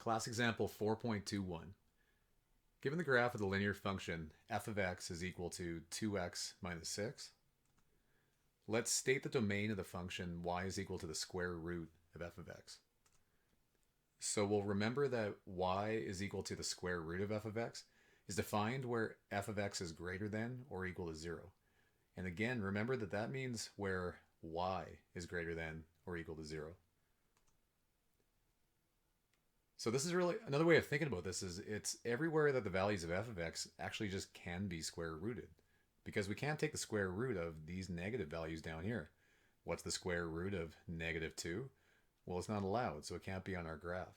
Class example 4.21. Given the graph of the linear function f of x is equal to 2x minus 6, let's state the domain of the function y is equal to the square root of f of x. So we'll remember that y is equal to the square root of f of x is defined where f of x is greater than or equal to 0. And again, remember that that means where y is greater than or equal to 0. So this is really another way of thinking about this is it's everywhere that the values of f of x actually just can be square rooted, because we can't take the square root of these negative values down here. What's the square root of -2? Well, it's not allowed, so it can't be on our graph.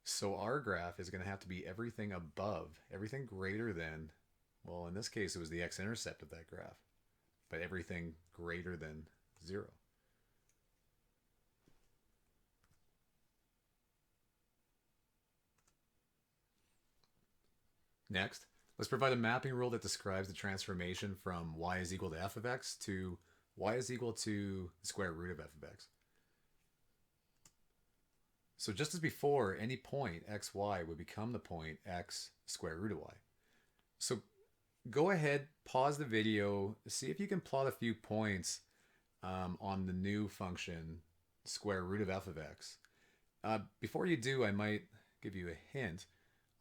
So our graph is going to have to be everything above, everything greater than, well, in this case it was the x-intercept of that graph, but everything greater than 0. Next, let's provide a mapping rule that describes the transformation from y is equal to f of x to y is equal to the square root of f of x. So just as before, any point xy would become the point x square root of y. So go ahead, pause the video, see if you can plot a few points on the new function square root of f of x. Before you do, I might give you a hint.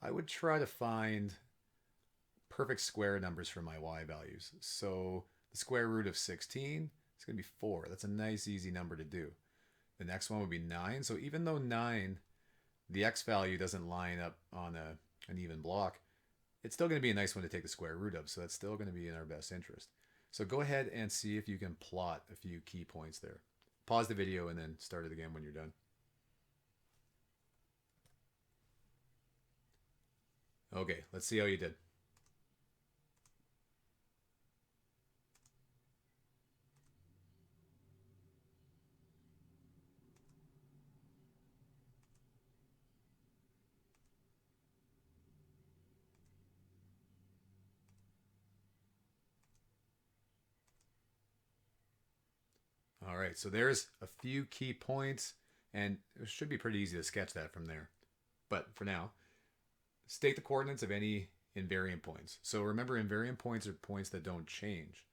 I would try to find perfect square numbers for my y values. So the square root of 16 is going to be 4. That's a nice, easy number to do. The next one would be 9. So even though 9, the x value doesn't line up on an even block, it's still going to be a nice one to take the square root of. So that's still going to be in our best interest. So go ahead and see if you can plot a few key points there. Pause the video and then start it again when you're done. Okay, let's see how you did. All right, so there's a few key points, and it should be pretty easy to sketch that from there. But for now, state the coordinates of any invariant points. So remember, invariant points are points that don't change.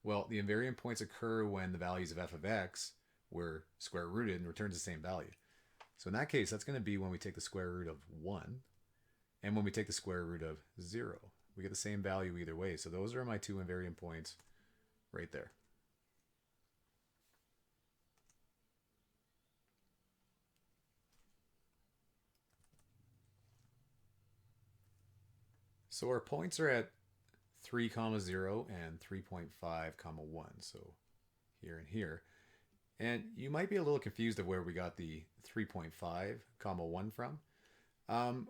Well, the invariant points occur when the values of f of x were square rooted and returns the same value. So in that case, that's going to be when we take the square root of 1 and when we take the square root of 0. We get the same value either way. So those are my two invariant points right there. So our points are at 3, 0 and 3.5, 1. So here and here. And you might be a little confused of where we got the 3.5, 1 from.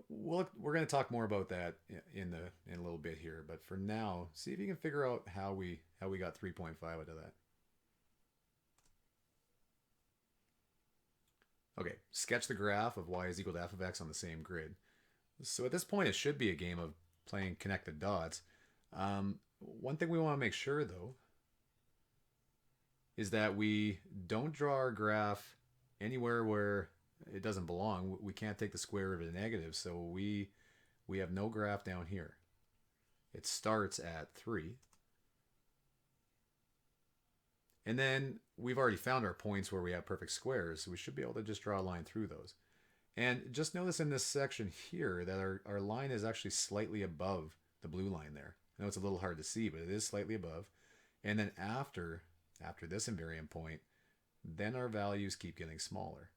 We're going to talk more about that in a little bit here. But for now, see if you can figure out how we got 3.5 out of that. Okay, sketch the graph of y is equal to f of x on the same grid. So at this point, it should be a game of playing connect the dots. One thing we want to make sure, though, is that we don't draw our graph anywhere where it doesn't belong. We can't take the square root of a negative, so we have no graph down here. It starts at 3. And then we've already found our points where we have perfect squares, so we should be able to just draw a line through those. And just notice in this section here that our line is actually slightly above the blue line there. I know it's a little hard to see, but it is slightly above. And then after this invariant point, then our values keep getting smaller.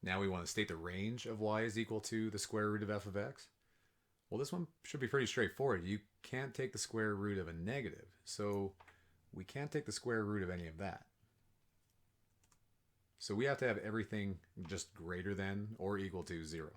Now we want to state the range of y is equal to the square root of f of x. Well, this one should be pretty straightforward. You can't take the square root of a negative, so we can't take the square root of any of that. So we have to have everything just greater than or equal to 0.